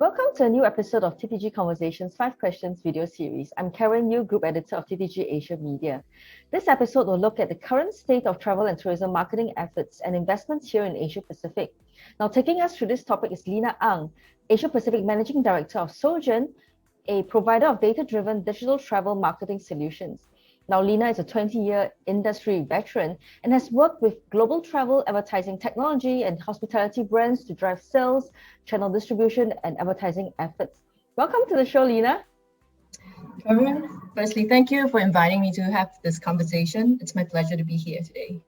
Welcome to a new episode of TTG Conversations 5 Questions video series. I'm Karen Yu, Group Editor of TTG Asia Media. This episode will look at the current state of travel and tourism marketing efforts and investments here in Asia Pacific. Now, taking us through this topic is Lina Ang, Asia Pacific Managing Director of Sojern, a provider of data-driven digital travel marketing solutions. Now, Lina is a 20-year industry veteran and has worked with global travel, advertising technology, and hospitality brands to drive sales, channel distribution, and advertising efforts. Welcome to the show, Lina. Karen, firstly, thank you for inviting me to have this conversation. It's my pleasure to be here today.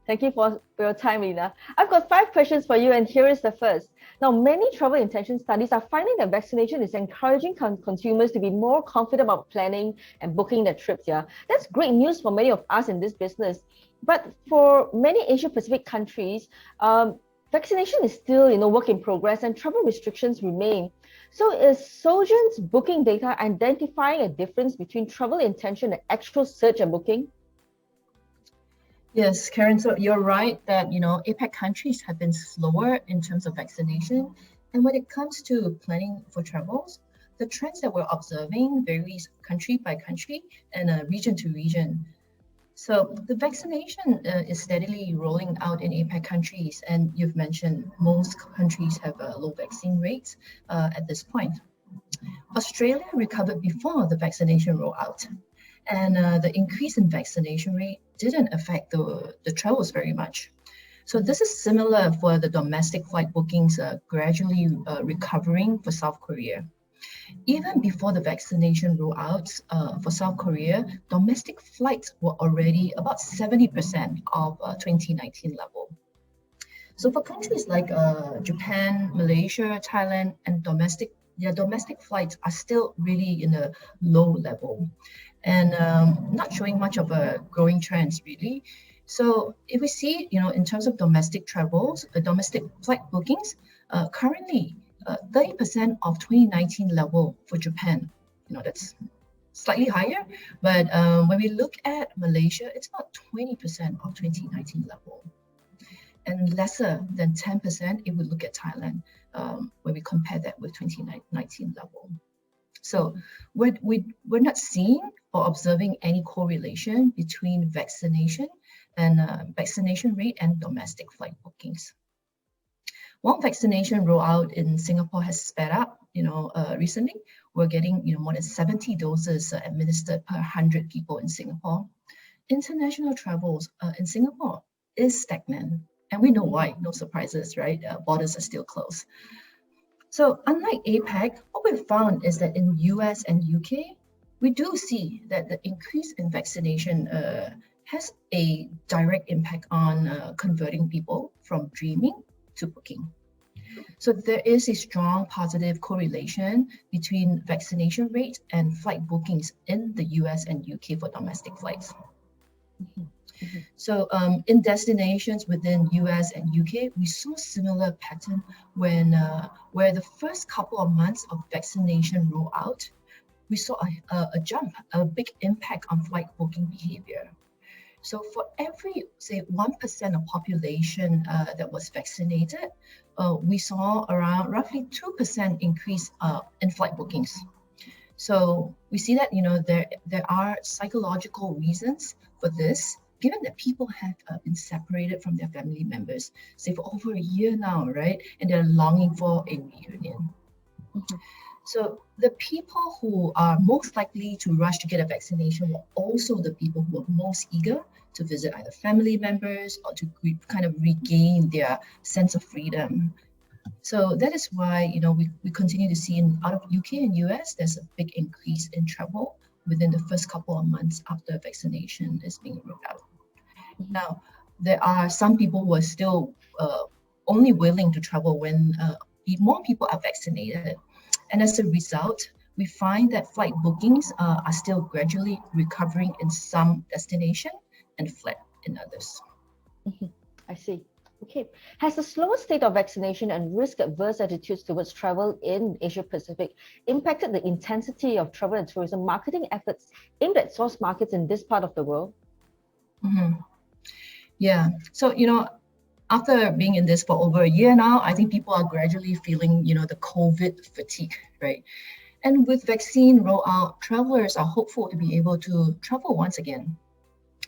Thank you for your time, Lina. I've got 5 questions for you, and here is the first. Now, many travel intention studies are finding that vaccination is encouraging consumers to be more confident about planning and booking their trips. Yeah, that's great news for many of us in this business. But for many Asia Pacific countries, vaccination is still, work in progress, and travel restrictions remain. So, is Sojern's booking data identifying a difference between travel intention and actual search and booking? Yes, Karen, so you're right that, APAC countries have been slower in terms of vaccination. And when it comes to planning for travels, the trends that we're observing varies country by country and region to region. So the vaccination is steadily rolling out in APAC countries. And you've mentioned most countries have low vaccine rates at this point. Australia recovered before the vaccination rollout. And the increase in vaccination rate didn't affect the travels very much. So this is similar for the domestic flight bookings gradually recovering for South Korea. Even before the vaccination rollouts for South Korea, domestic flights were already about 70% of 2019 level. So for countries like Japan, Malaysia, Thailand, and domestic flights are still really in a low level and not showing much of a growing trends really. So if we see, in terms of domestic travels, domestic flight bookings, currently 30% of 2019 level for Japan, that's slightly higher. But when we look at Malaysia, it's about 20% of 2019 level. And lesser than 10% if we look at Thailand, when we compare that with 2019 level. So we're not seeing or observing any correlation between vaccination and vaccination rate and domestic flight bookings. While vaccination rollout in Singapore has sped up, recently, we're getting more than 70 doses administered per 100 people in Singapore. International travels in Singapore is stagnant. And we know why, no surprises, right? Borders are still closed. So unlike APAC, what we've found is that in US and UK, we do see that the increase in vaccination has a direct impact on converting people from dreaming to booking. So there is a strong positive correlation between vaccination rate and flight bookings in the US and UK for domestic flights. Mm-hmm. Mm-hmm. So in destinations within US and UK, we saw a similar pattern when where the first couple of months of vaccination rollout, we saw a jump, a big impact on flight booking behavior. So for every, say, 1% of population that was vaccinated, we saw around roughly 2% increase in flight bookings. So we see that, there are psychological reasons for this, given that people have been separated from their family members, say for over a year now, right? And they're longing for a reunion. Mm-hmm. So the people who are most likely to rush to get a vaccination were also the people who are most eager to visit either family members or to kind of regain their sense of freedom. So that is why, we continue to see out of UK and US, there's a big increase in travel within the first couple of months after vaccination is being rolled out. Now, there are some people who are still only willing to travel when more people are vaccinated. And as a result, we find that flight bookings are still gradually recovering in some destinations and flat in others. Mm-hmm. I see. Okay. Has the slower state of vaccination and risk-averse attitudes towards travel in Asia Pacific impacted the intensity of travel and tourism marketing efforts aimed at source markets in this part of the world? Mm-hmm. Yeah. So, after being in this for over a year now, I think people are gradually feeling, the COVID fatigue, right? And with vaccine rollout, travelers are hopeful to be able to travel once again.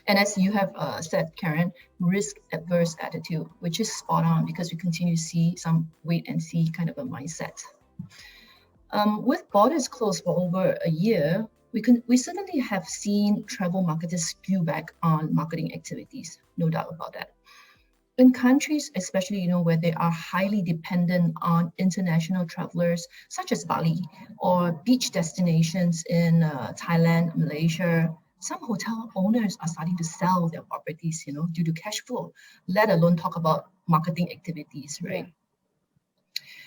And as you have said, Karen, risk-averse attitude, which is spot on because we continue to see some wait and see kind of a mindset. With borders closed for over a year, we certainly have seen travel marketers skew back on marketing activities, no doubt about that. In countries, especially where they are highly dependent on international travelers, such as Bali or beach destinations in Thailand, Malaysia, some hotel owners are starting to sell their properties, due to cash flow, let alone talk about marketing activities, right? Yeah.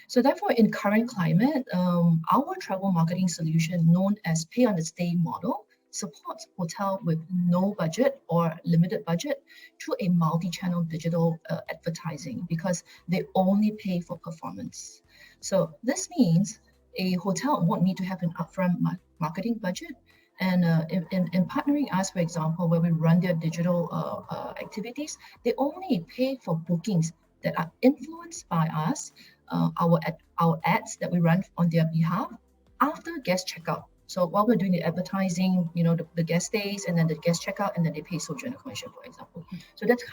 So therefore, in current climate, our travel marketing solution known as pay on the stay model supports hotel with no budget or limited budget through a multi-channel digital advertising because they only pay for performance. So this means a hotel won't need to have an upfront marketing budget. And in partnering us, for example, where we run their digital activities, they only pay for bookings that are influenced by us, our ads that we run on their behalf after guest checkout. So while we're doing the advertising, the guest stays and then the guest checkout and then they pay Sojern commission, for example. So that's,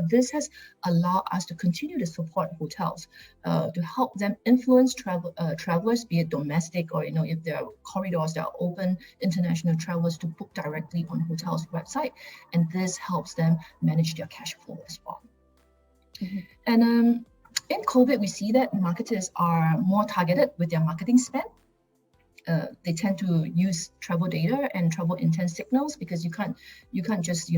this has allowed us to continue to support hotels to help them influence travelers, be it domestic or, if there are corridors that are open, international travelers to book directly on hotels' website. And this helps them manage their cash flow as well. Mm-hmm. And in COVID, we see that marketers are more targeted with their marketing spend. They tend to use travel data and travel intent signals because you can't just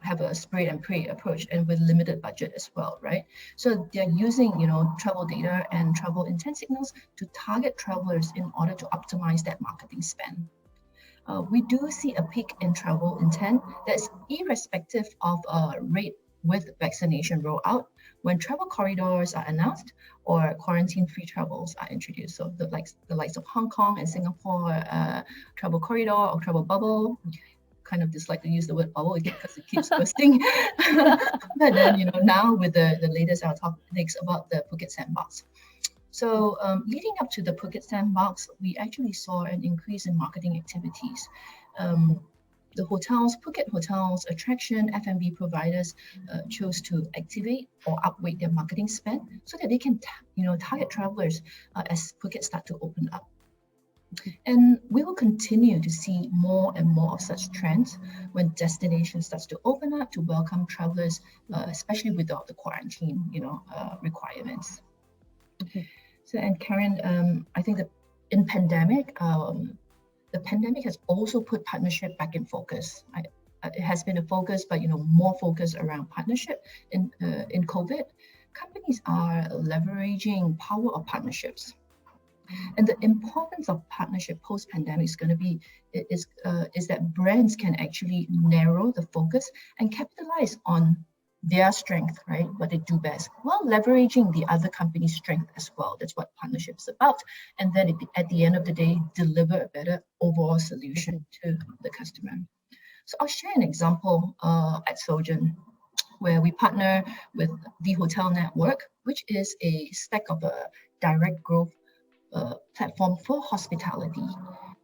have a spray and pray approach and with limited budget as well, right? So they're using travel data and travel intent signals to target travelers in order to optimize that marketing spend. We do see a peak in travel intent that's irrespective of rate with vaccination rollout when travel corridors are announced or quarantine-free travels are introduced. So the likes of Hong Kong and Singapore travel corridor or travel bubble. Kind of dislike to use the word bubble again because it keeps bursting. But then now with the latest our topics about the Phuket Sandbox. So leading up to the Phuket Sandbox, we actually saw an increase in marketing activities. The Phuket hotels, attraction, F&B providers chose to activate or upweight their marketing spend so that they can, target travelers as Phuket start to open up. And we will continue to see more and more of such trends when destinations starts to open up to welcome travelers, especially without the quarantine, requirements. Okay. So, and Karen, I think that in pandemic, the pandemic has also put partnership back in focus. It has been a focus, but more focus around partnership. In COVID, companies are leveraging power of partnerships, and the importance of partnership post-pandemic is going to be is that brands can actually narrow the focus and capitalize on their strength, right? What they do best, while leveraging the other company's strength as well. That's what partnership is about. And then at the end of the day, deliver a better overall solution to the customer. So I'll share an example at Sojern, where we partner with the Hotel Network, which is a stack of a direct growth platform for hospitality.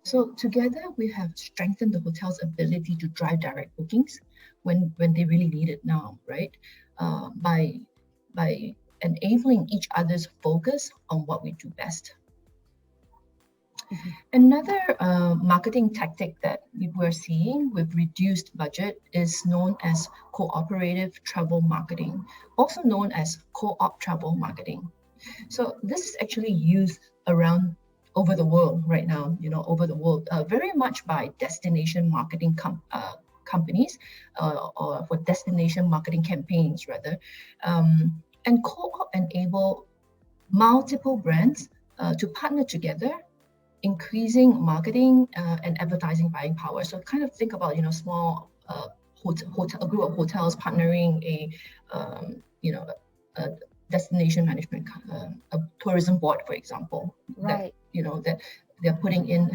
So together we have strengthened the hotel's ability to drive direct bookings when they really need it now, right? By enabling each other's focus on what we do best. Mm-hmm. Another marketing tactic that we're seeing with reduced budget is known as cooperative travel marketing, also known as co-op travel marketing. So this is actually used around over the world right now, very much by destination marketing companies or for destination marketing campaigns rather. And co-op enable multiple brands to partner together, increasing marketing and advertising buying power. So kind of think about, small a group of hotels partnering a destination management, a tourism board, for example. Right. That they're putting in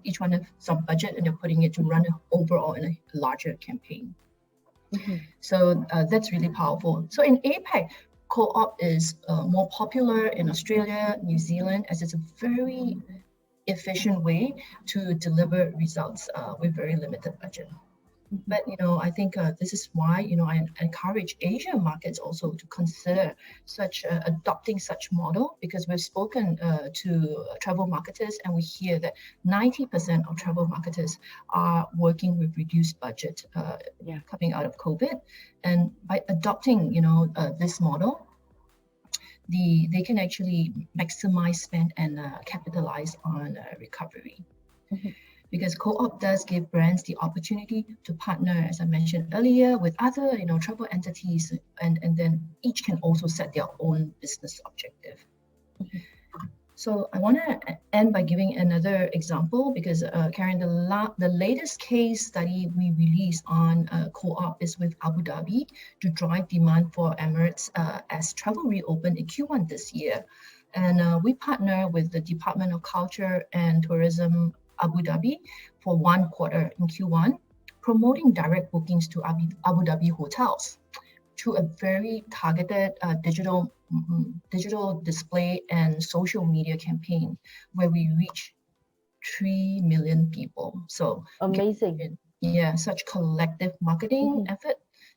each one have some budget and they're putting it to run overall in a larger campaign. Mm-hmm. So that's really powerful. So in APAC, co-op is more popular in Australia, New Zealand, as it's a very efficient way to deliver results with very limited budget. But I think this is why I encourage Asian markets also to consider adopting such model, because we've spoken to travel marketers and we hear that 90% of travel marketers are working with reduced budget coming out of COVID, and by adopting this model, they can actually maximize spend and capitalize on recovery. Because co-op does give brands the opportunity to partner, as I mentioned earlier, with other travel entities, and then each can also set their own business objective. So I want to end by giving another example, because Karen, the latest case study we released on co-op is with Abu Dhabi to drive demand for Emirates as travel reopened in Q1 this year. And we partner with the Department of Culture and Tourism Abu Dhabi for 1 quarter in Q1, promoting direct bookings to Abu Dhabi hotels through a very targeted digital display and social media campaign where we reach 3 million people. So amazing. Yeah, such collective marketing effort,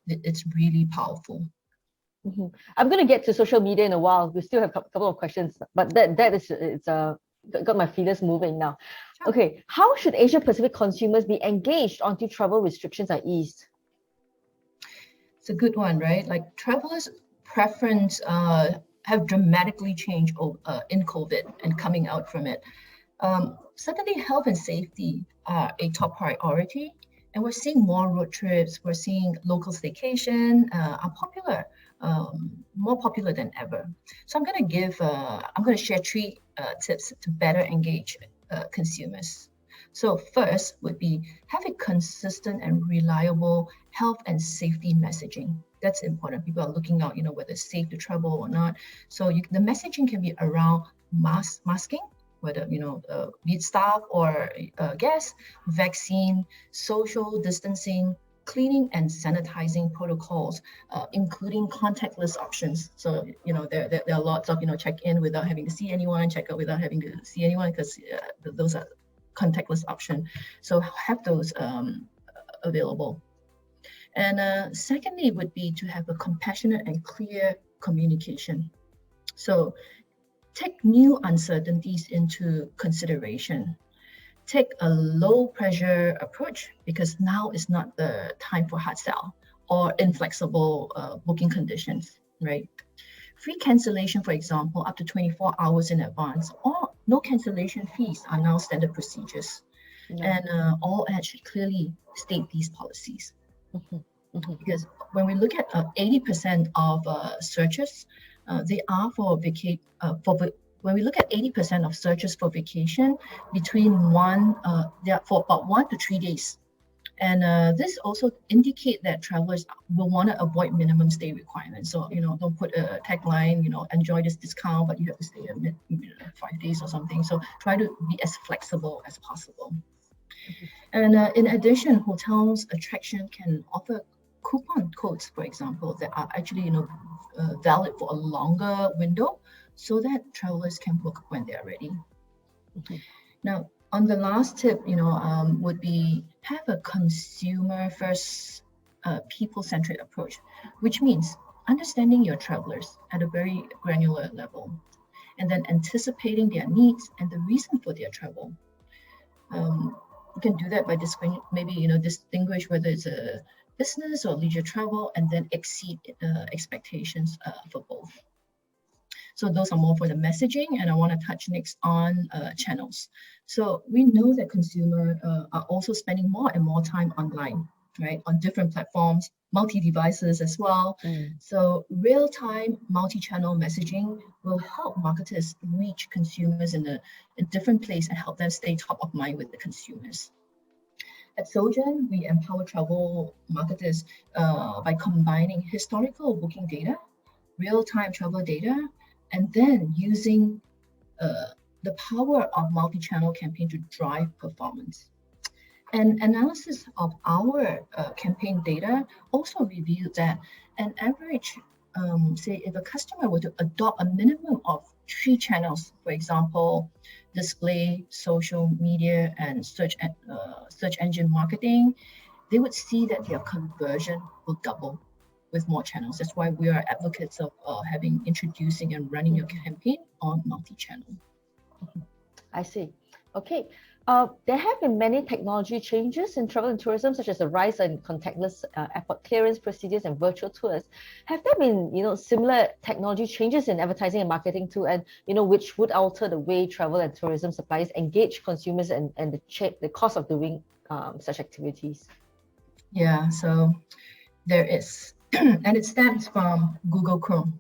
it's really powerful. I'm going to get to social media in a while. We still have a couple of questions, but it's got my feelers moving now. Sure. Okay, how should Asia Pacific consumers be engaged until travel restrictions are eased? It's a good one, right? Like travelers' preference have dramatically changed in COVID and coming out from it. Certainly, health and safety are a top priority, and we're seeing more road trips. We're seeing local staycation are popular, more popular than ever. So I'm going to share 3 tips to better engage consumers. So first would be have a consistent and reliable health and safety messaging. That's important. People are looking out, whether it's safe to travel or not. So the messaging can be around masking, whether be it staff or guests, vaccine, social distancing, cleaning and sanitizing protocols, including contactless options. So there are lots of check in without having to see anyone, check out without having to see anyone, because those are contactless option. So have those available. And secondly would be to have a compassionate and clear communication. So take new uncertainties into consideration. Take a low pressure approach, because now is not the time for hard sell or inflexible booking conditions, right? Free cancellation, for example, up to 24 hours in advance, or no cancellation fees are now standard procedures. And all ads should clearly state these policies. Because when we look at 80% of searches, they are for when we look at 80% of searches for vacation, they are for about 1 to 3 days. And this also indicate that travelers will want to avoid minimum stay requirements. So, don't put a tagline, enjoy this discount, but you have to stay 5 days or something. So try to be as flexible as possible. And in addition, hotels attraction can offer coupon codes, for example, that are actually, valid for a longer window, so that travelers can book when they're ready. Now, on the last tip, would be have a consumer first, people-centric approach, which means understanding your travelers at a very granular level, and then anticipating their needs and the reason for their travel. You can do that by distinguish whether it's a business or leisure travel, and then exceed expectations for both. So those are more for the messaging, and I want to touch next on channels. So we know that consumers are also spending more and more time online, right, on different platforms, multi-devices as well. So real-time multi-channel messaging will help marketers reach consumers in a different place and help them stay top of mind with the consumers. At Sojern, we empower travel marketers by combining historical booking data, real-time travel data, and then using the power of multi-channel campaign to drive performance. And analysis of our campaign data also revealed that an average say if a customer were to adopt a minimum of 3 channels, for example, display, social media, and search engine marketing, they would see that their conversion will double with more channels. That's why we are advocates of introducing and running your campaign on multi-channel. I see. Okay. There have been many technology changes in travel and tourism, such as the rise in contactless airport clearance procedures and virtual tours. Have there been, similar technology changes in advertising and marketing too, and which would alter the way travel and tourism suppliers engage consumers and the cost of doing such activities? Yeah, so there is, and it stems from Google Chrome.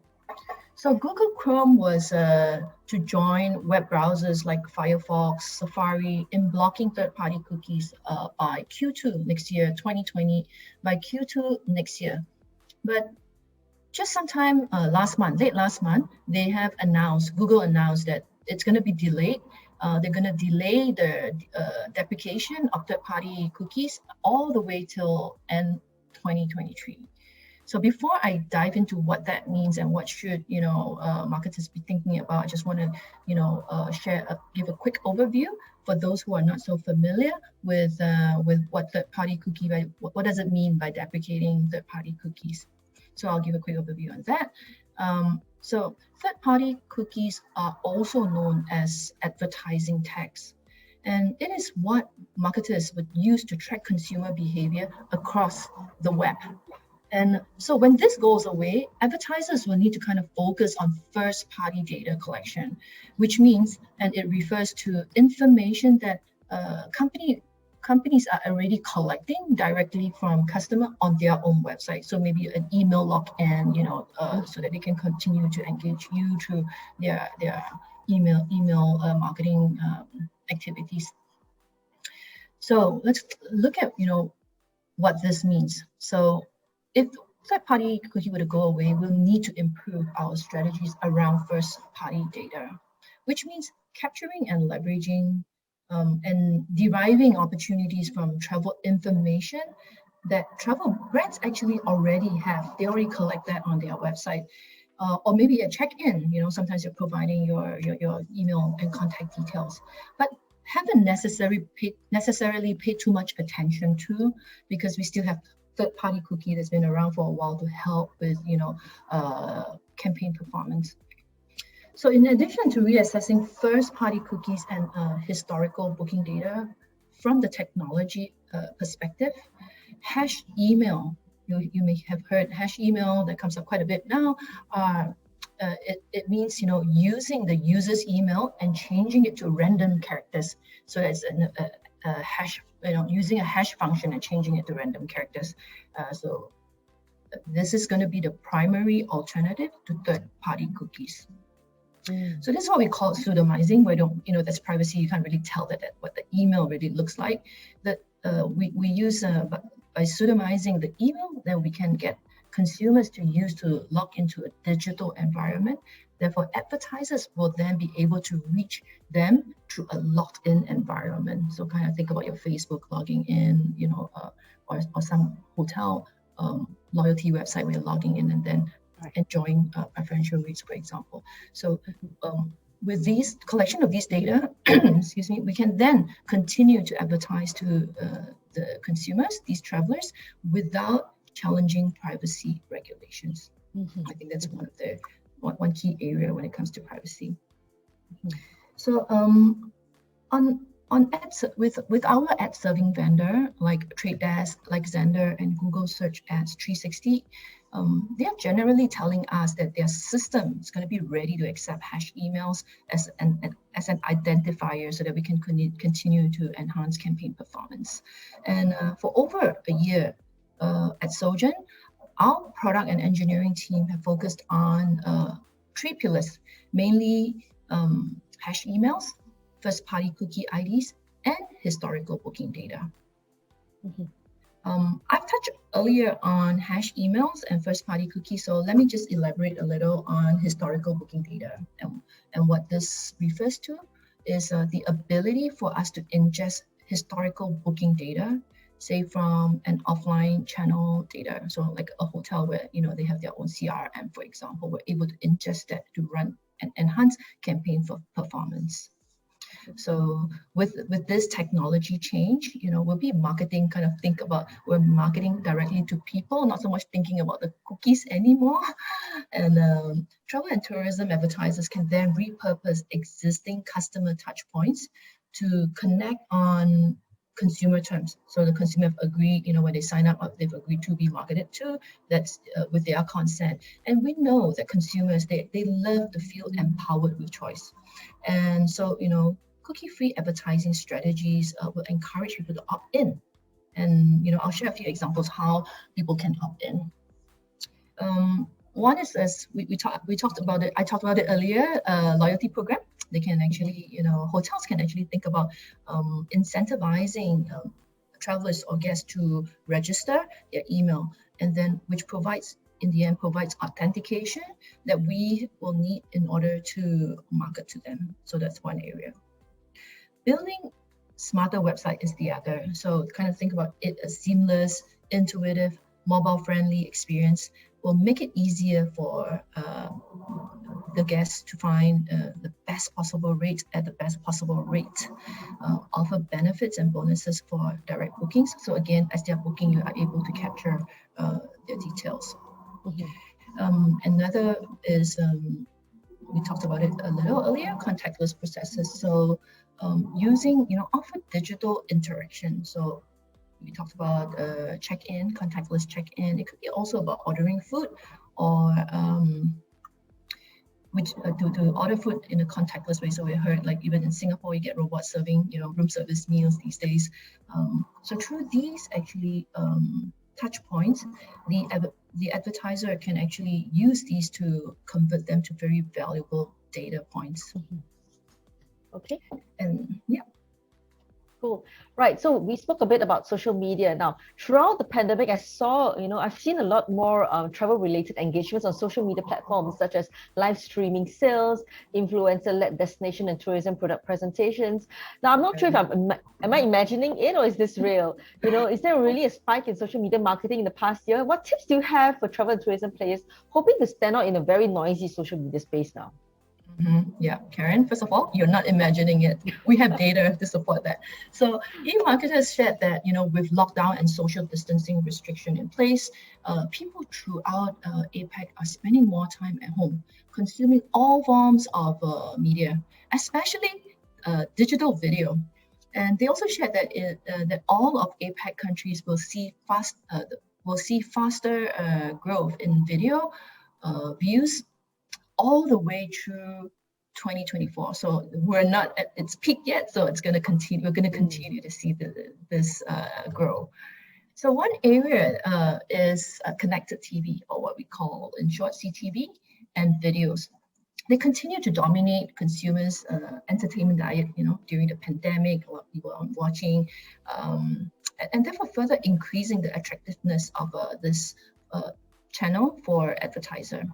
So Google Chrome was to join web browsers like Firefox, Safari in blocking third-party cookies by Q2 next year, 2020, by Q2 next year. But just sometime late last month, Google announced that it's going to be delayed. They're going to delay the deprecation of third-party cookies all the way till end 2023. So before I dive into what that means and what should marketers be thinking about, I just want to give a quick overview for those who are not so familiar with what third-party cookie, what does it mean by deprecating third-party cookies. So I'll give a quick overview on that. So third-party cookies are also known as advertising tags. And it is what marketers would use to track consumer behavior across the web. And so when this goes away, advertisers will need to kind of focus on first-party data collection, which means, and it refers to information that companies are already collecting directly from customer on their own website. So maybe an email login, so that they can continue to engage you through their email marketing activities. So let's look at what this means. So if third-party cookie were to go away, we'll need to improve our strategies around first-party data, which means capturing and leveraging and deriving opportunities from travel information that travel brands actually already have. They already collect that on their website. Or maybe a check-in, sometimes you're providing your email and contact details, but haven't necessarily paid too much attention to, because we still have third-party cookie that's been around for a while to help with campaign performance. So in addition to reassessing first-party cookies and historical booking data from the technology perspective, hash email, you may have heard hash email, that comes up quite a bit now. It means using the user's email and changing it to random characters. So that's a hash, using a hash function and changing it to random characters. So this is going to be the primary alternative to third-party cookies. So this is what we call pseudonymizing, where that's privacy. You can't really tell that what the email really looks like. That we use by pseudonymizing the email, then we can get consumers to use to log into a digital environment. Therefore, advertisers will then be able to reach them through a logged-in environment. So kind of think about your Facebook logging in, or some hotel loyalty website where you're logging in and then enjoying preferential rates, for example. So with these collection of these data, excuse me, we can then continue to advertise to the consumers, these travelers, without challenging privacy regulations. I think that's one key area when it comes to privacy. So on ads, with our ad serving vendor like Trade Desk, like Xandr, and Google Search Ads 360, they are generally telling us that their system is going to be ready to accept hash emails as an identifier, so that we can continue to enhance campaign performance. And for over a year at Sojern, our product and engineering team have focused on 3 pillars, mainly hash emails, first-party cookie IDs, and historical booking data. I've touched earlier on hash emails and first-party cookies, so let me just elaborate a little on historical booking data. And what this refers to is the ability for us to ingest historical booking data say from an offline channel data. So like a hotel where, they have their own CRM, for example, we're able to ingest that to run and enhance campaign for performance. So with this technology change, we'll be marketing we're marketing directly to people, not so much thinking about the cookies anymore. And travel and tourism advertisers can then repurpose existing customer touch points to connect on consumer terms. So the consumer have agreed, when they sign up, they've agreed to be marketed to, that's with their consent. And we know that consumers, they love to feel empowered with choice. And so, cookie-free advertising strategies will encourage people to opt in. And, I'll share a few examples how people can opt in. One is, as we talked about it, I talked about it earlier, loyalty program. They can actually, hotels can actually think about incentivizing travelers or guests to register their email, and then which provides authentication that we will need in order to market to them. So that's one area. Building smarter website is the other. So kind of think about it as seamless, intuitive, mobile-friendly experience will make it easier for the guests to find the best possible rate at the best possible rate, offer benefits and bonuses for direct bookings. So again, as they're booking, you are able to capture their details. Another is, we talked about it a little earlier, contactless processes. So using, offer digital interaction. So we talked about check-in, contactless check-in. It could be also about ordering food, or to order food in a contactless way. So we heard, like, even in Singapore, you get robots serving, room service meals these days. So through these actually touch points, the advertiser can actually use these to convert them to very valuable data points. Okay. And yeah. Cool. Right. So we spoke a bit about social media. Now, throughout the pandemic, I saw, I've seen a lot more travel-related engagements on social media platforms, such as live streaming sales, influencer-led destination and tourism product presentations. Now, I'm not sure if am I imagining it, or is this real? Is there really a spike in social media marketing in the past year? What tips do you have for travel and tourism players hoping to stand out in a very noisy social media space now? Yeah, Karen, first of all, you're not imagining it. We have data to support that. So e-marketers shared that, with lockdown and social distancing restriction in place, people throughout APAC are spending more time at home, consuming all forms of media, especially digital video. And they also shared that that all of APAC countries will see faster growth in video views all the way through 2024. So we're not at its peak yet, so it's going to continue. We're going to continue to see this grow. So one area is connected TV, or what we call in short CTV, and videos. They continue to dominate consumers' entertainment diet, during the pandemic. A lot of people are watching, and therefore further increasing the attractiveness of this channel for advertiser.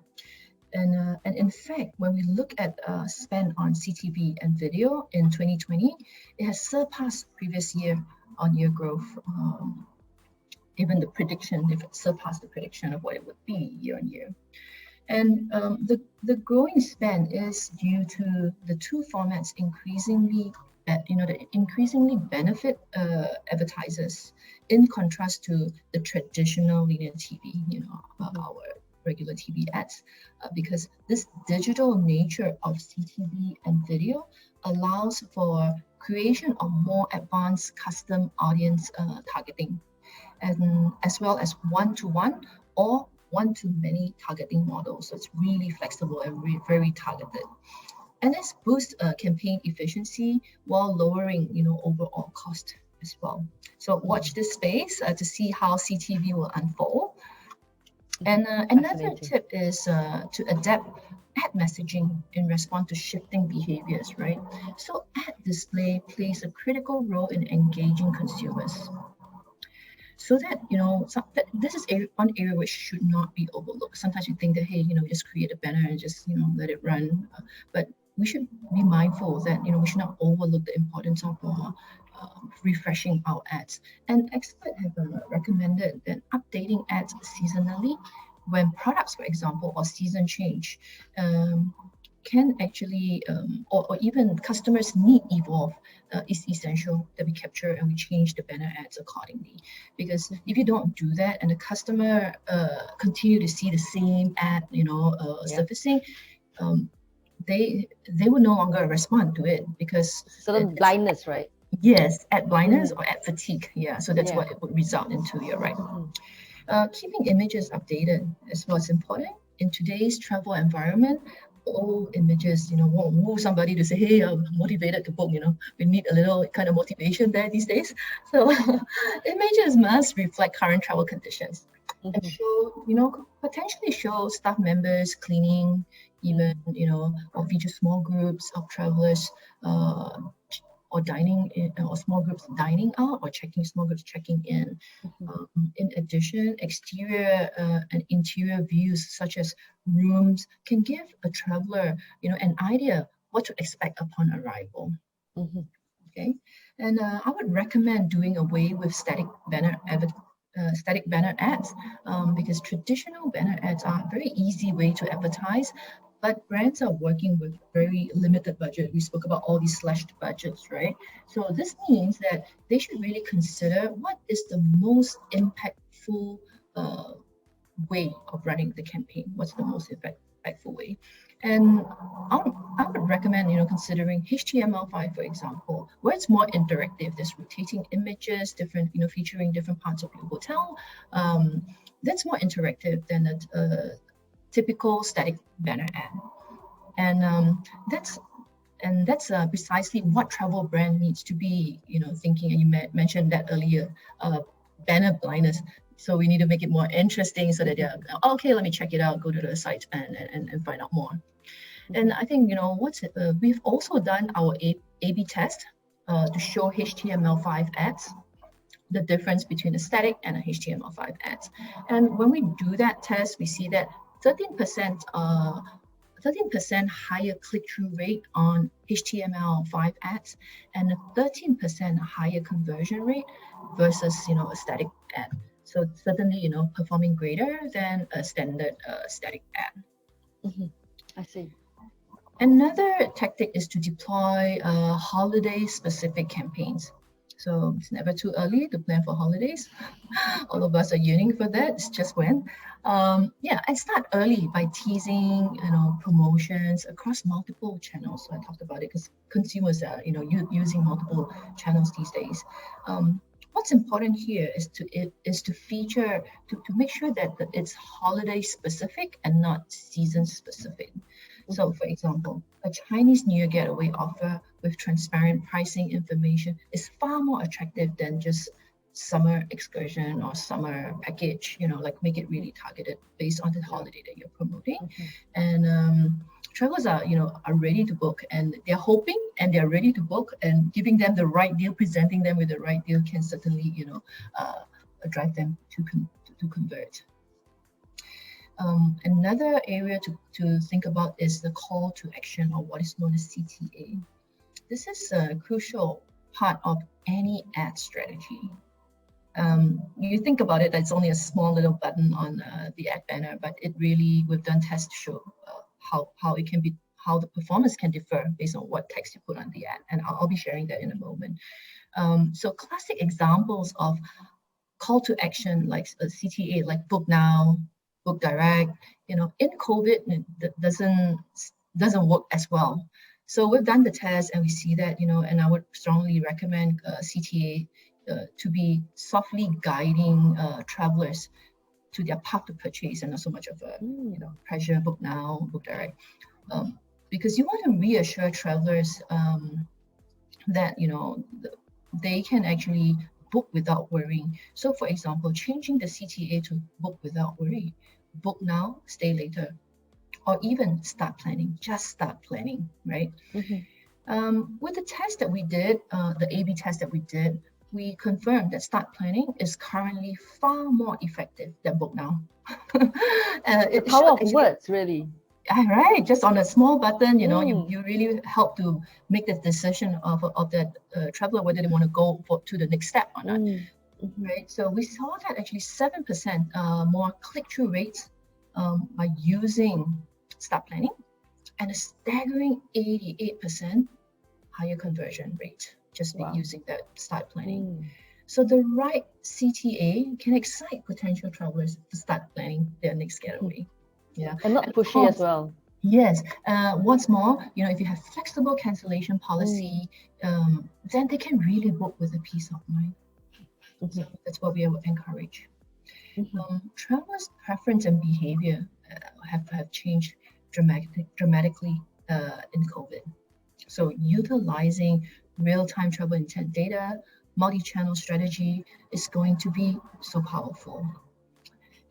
And in fact, when we look at spend on CTV and video in 2020, it has surpassed previous year-on-year growth. Even they've surpassed the prediction of what it would be year-on-year. And the growing spend is due to the two formats increasingly benefit advertisers, in contrast to the traditional linear TV, our regular TV ads, because this digital nature of CTV and video allows for creation of more advanced custom audience targeting, and as well as one-to-one or one-to-many targeting models. So it's really flexible and very targeted. And this boosts campaign efficiency while lowering, overall cost as well. So watch this space to see how CTV will unfold. And another tip is to adapt ad messaging in response to shifting behaviors, right? So ad display plays a critical role in engaging consumers. So that, this is one area which should not be overlooked. Sometimes you think that, hey, just create a banner and just, let it run. But we should be mindful that, we should not overlook the importance of refreshing our ads. And experts have recommended that updating ads seasonally when products, for example, or season change, can actually, or even customers' need evolve, is essential that we capture and we change the banner ads accordingly. Because if you don't do that and the customer continue to see the same ad, surfacing, they will no longer respond to it because blindness, right? Yes, ad blindness or ad fatigue. Yeah, so that's what it would result into. You're right. Keeping images updated is what's important in today's travel environment. All images, won't move somebody to say, hey, I'm motivated to book. We need a little kind of motivation there these days. So images must reflect current travel conditions and show, potentially show staff members cleaning, even, or feature small groups of travelers or dining in, or small groups dining out or small groups checking in. In addition, exterior and interior views such as rooms can give a traveler, an idea what to expect upon arrival. Okay, and I would recommend doing away with static banner ads because traditional banner ads are a very easy way to advertise, but brands are working with very limited budget. We spoke about all these slashed budgets, right? So this means that they should really consider what is the most impactful way of running the campaign. What's the most impactful way? And I would recommend, considering HTML5, for example, where it's more interactive. There's rotating images, different, featuring different parts of your hotel. That's more interactive than a typical static banner ad. And that's precisely what travel brand needs to be, thinking. And you mentioned that earlier, banner blindness. So we need to make it more interesting so that they're okay. Let me check it out. Go to the site and find out more. And I think we've also done our A/B test to show HTML5 ads, the difference between a static and a HTML5 ads. And when we do that test, we see that 13% higher click-through rate on HTML5 ads and a 13% higher conversion rate versus a static ad. So certainly performing greater than a standard static ad. I see. Another tactic is to deploy holiday-specific campaigns. So it's never too early to plan for holidays. All of us are yearning for that. It's just when. And start early by teasing, promotions across multiple channels. So I talked about it because consumers are, using multiple channels these days. What's important here is to feature, to make sure that it's holiday specific and not season specific. So, for example, a Chinese New Year getaway offer with transparent pricing information is far more attractive than just summer excursion or summer package, make it really targeted based on the holiday that you're promoting. And travelers are ready to book, and they're hoping and they're ready to book, and giving them the right deal, presenting them with the right deal can certainly, drive them to convert. Another area to think about is the call to action, or what is known as CTA. This is a crucial part of any ad strategy. You think about it, it's only a small little button on the ad banner, but we've done tests to show how the performance can differ based on what text you put on the ad, and I'll be sharing that in a moment. So classic examples of call to action like a CTA, like book now, book direct, in COVID, it doesn't work as well. So we've done the test and we see that, and I would strongly recommend CTA to be softly guiding travelers to their path to purchase, and not so much of a pressure, book now, book direct, because you want to reassure travelers that they can actually book without worrying. So, for example, changing the CTA to book without worry, book now, stay later, or even start planning. Just start planning, right? With the test that we did, the A/B test that we did, we confirmed that start planning is currently far more effective than book now. The power of words, really. Right, just on a small button, you really help to make the decision of that traveler whether they want to go to the next step or not. Right, so we saw that actually 7% more click-through rates by using start planning, and a staggering 88% higher conversion rate just by using that start planning. So the right CTA can excite potential travelers to start planning their next getaway. Yeah, and not pushy as well. Yes. What's more, if you have flexible cancellation policy, then they can really book with a peace of mind. So that's what we would encourage. Travelers' preference and behavior have changed dramatically in COVID. So utilizing real-time travel intent data, multi-channel strategy is going to be so powerful.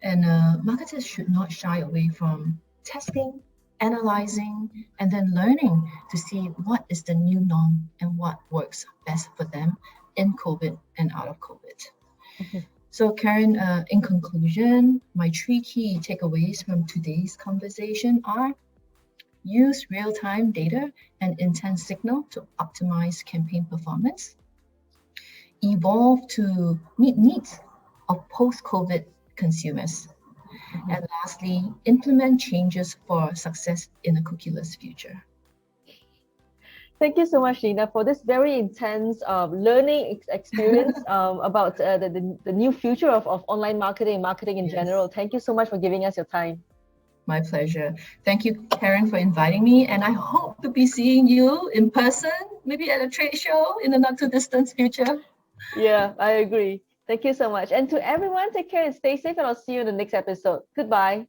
And marketers should not shy away from testing, analyzing, and then learning to see what is the new norm and what works best for them in COVID and out of COVID. So Karen, in conclusion, my 3 key takeaways from today's conversation are: use real-time data and intent signal to optimize campaign performance, evolve to meet needs of post-COVID consumers, and lastly, implement changes for success in a cookieless future. Thank you so much, Lina, for this very intense learning experience about the new future of online marketing and marketing in general. Thank you so much for giving us your time. My pleasure. Thank you, Karen, for inviting me. And I hope to be seeing you in person, maybe at a trade show in the not too distant future. Yeah, I agree. Thank you so much. And to everyone, take care and stay safe, and I'll see you in the next episode. Goodbye.